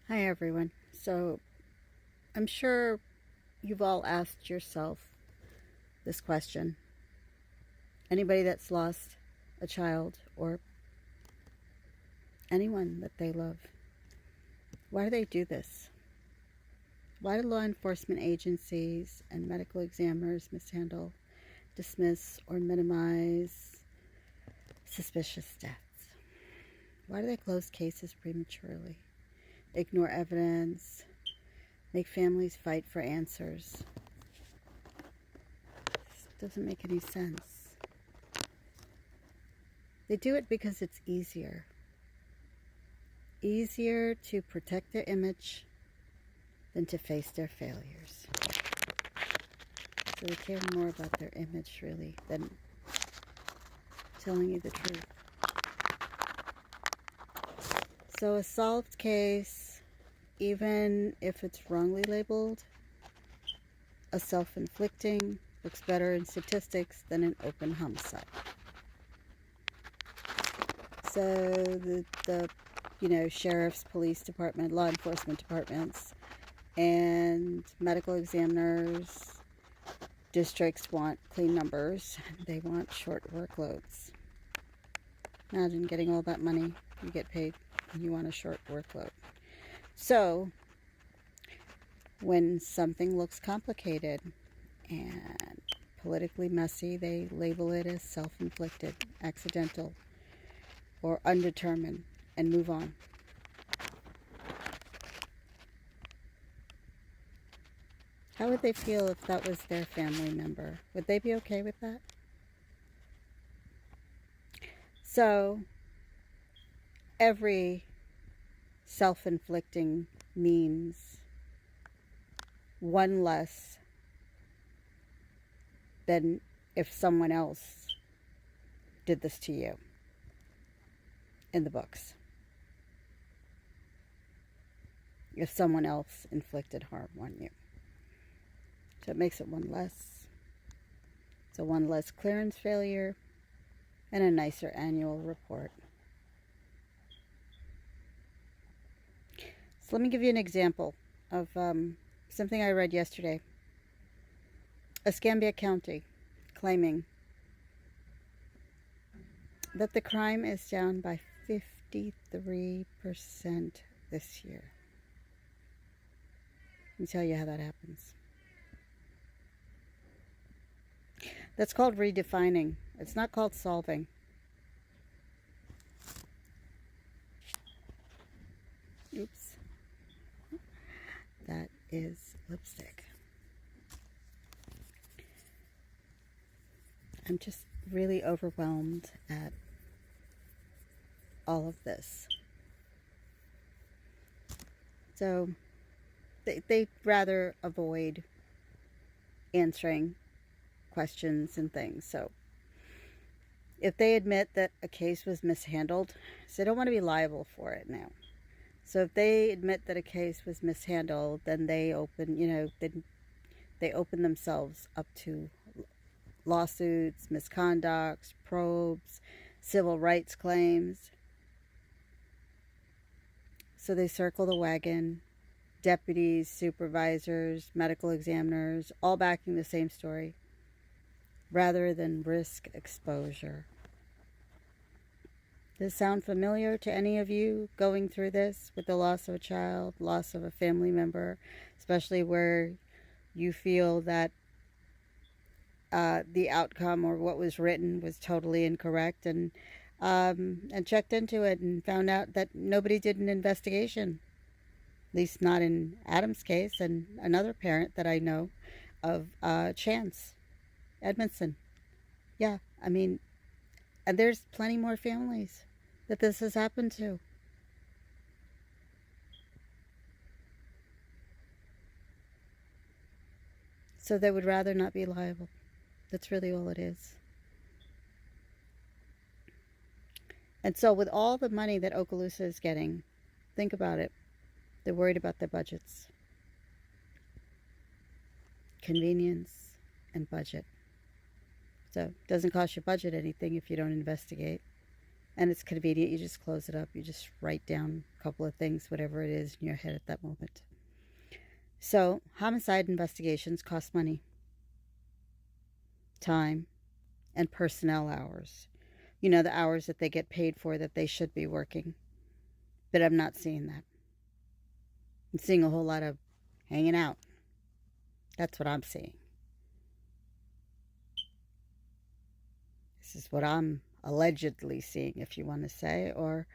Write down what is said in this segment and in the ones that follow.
Hi, everyone. So, I'm sure you've all asked yourself this question. Anybody that's lost a child or anyone that they love, why do they do this? Why do law enforcement agencies and medical examiners mishandle, dismiss, or minimize suspicious deaths? Why do they close cases prematurely, ignore evidence, make families fight for answers? This doesn't make any sense. They do it because it's easier. Easier to protect their image than to face their failures. So they care more about their image, really, than telling you the truth. So a solved case, even if it's wrongly labeled, a self-inflicting, looks better in statistics than an open homicide. So the sheriff's, police department, law enforcement departments, and medical examiners, districts want clean numbers. They want short workloads. Imagine getting all that money you get paid and you want a short workload. So when something looks complicated and politically messy, they label it as self-inflicted, accidental, or undetermined, and move on. How would they feel if that was their family member? Would they be okay with that? So, every self-inflicting means one less than if someone else did this to you in the books. If someone else inflicted harm on you. So it makes it one less. So one less clearance failure and a nicer annual report. So let me give you an example of something I read yesterday. Escambia County claiming that the crime is down by 53% this year. Let me tell you how that happens. That's called redefining. It's not called solving. Oops. That is lipstick. I'm just really overwhelmed at all of this. So they'd rather avoid answering questions and things. So if they admit that a case was mishandled, so they don't want to be liable for it now. So if they admit that a case was mishandled, then they open, they open themselves up to lawsuits, misconducts, probes, civil rights claims. So they circle the wagon, deputies, supervisors, medical examiners, all backing the same story, rather than risk exposure. Does this sound familiar to any of you going through this with the loss of a child, loss of a family member, especially where you feel that the outcome or what was written was totally incorrect, and checked into it and found out that nobody did an investigation, at least not in Adam's case and another parent that I know of, Chance Edmondson. Yeah, I mean, and there's plenty more families that this has happened to. So they would rather not be liable. That's really all it is. And so with all the money that Okaloosa is getting, think about it. They're worried about their budgets. Convenience and budget. So it doesn't cost your budget anything if you don't investigate. and it's convenient. You just close it up. You just write down a couple of things, whatever it is in your head at that moment. So, homicide investigations cost money, time, and personnel hours. You know, the hours that they get paid for that they should be working. But I'm not seeing that. I'm seeing a whole lot of hanging out. That's what I'm seeing. This is what I'm allegedly seeing, if you want to say, or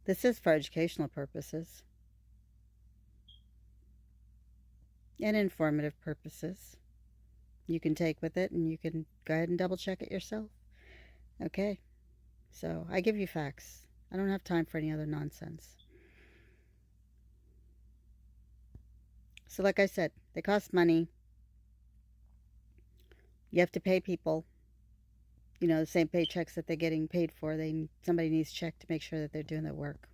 this is for educational purposes and informative purposes. You can take with it and you can go ahead and double check it yourself. Okay, so I give you facts. I don't have time for any other nonsense. So like I said, they cost money. You have to pay people, you know, the same paychecks that they're getting paid for. Somebody needs to check to make sure that they're doing their work.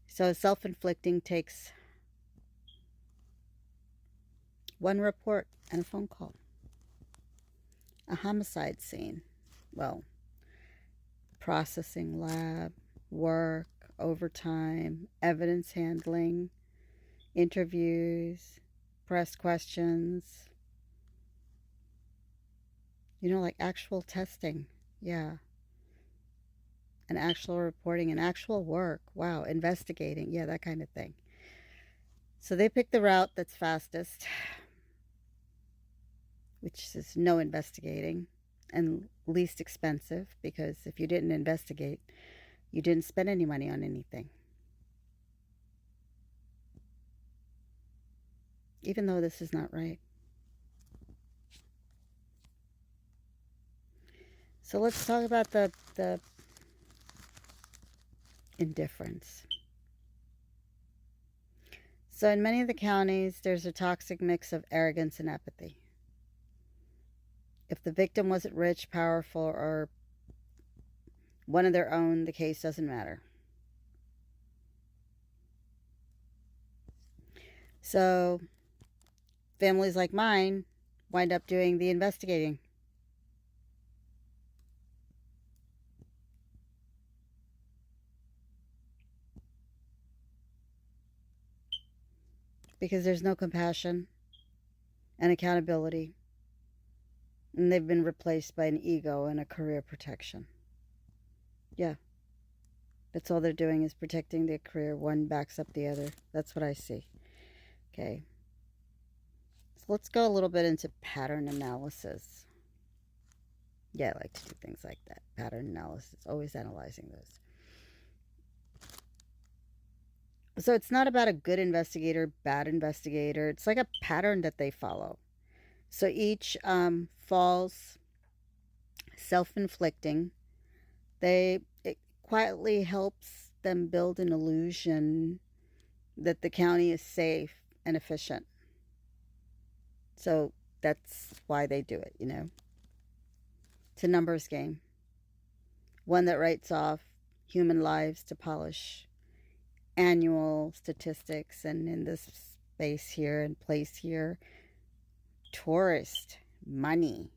So self-inflicting takes one report and a phone call. A homicide scene. Well, processing lab, work, overtime, evidence handling, interviews, press questions. You know, like actual testing. Yeah. And actual reporting and actual work. Wow. Investigating. Yeah, that kind of thing. So they pick the route that's fastest, which is no investigating, and least expensive, because if you didn't investigate, you didn't spend any money on anything. Even though this is not right. So let's talk about the indifference. So in many of the counties, there's a toxic mix of arrogance and apathy. If the victim wasn't rich, powerful, or one of their own, the case doesn't matter. So families like mine wind up doing the investigating. Because there's no compassion and accountability. And they've been replaced by an ego and a career protection. Yeah. That's all they're doing is protecting their career. One backs up the other. That's what I see. Okay. So let's go a little bit into pattern analysis. Yeah, I like to do things like that. Pattern analysis. Always analyzing those. So it's not about a good investigator, bad investigator. It's like a pattern that they follow. So each falls self-inflicting. It quietly helps them build an illusion that the county is safe and efficient. So that's why they do it, you know. It's a numbers game. One that writes off human lives to polish annual statistics, and in this space here and place here, tourist money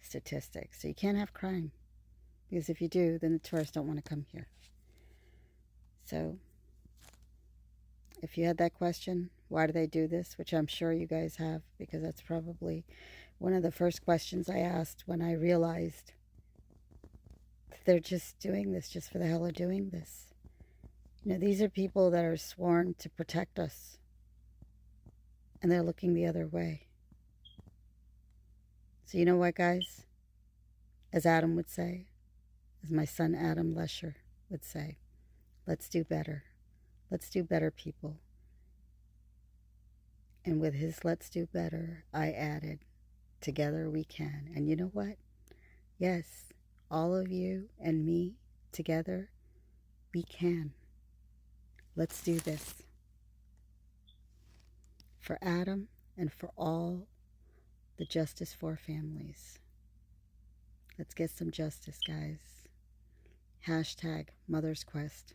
statistics. So you can't have crime, because if you do, then the tourists don't want to come here. So if you had that question, why do they do this, which I'm sure you guys have, because that's probably one of the first questions I asked when I realized that they're just doing this just for the hell of doing this. You know, these are people that are sworn to protect us, and they're looking the other way. So you know what, guys? As Adam would say, as my son Adam Lesher would say, let's do better. Let's do better, people. And with his let's do better, I added, together we can. And you know what? Yes, all of you and me together, we can. Let's do this. For Adam and for all the Justice for families. Let's get some justice, guys. Hashtag Mother's Quest.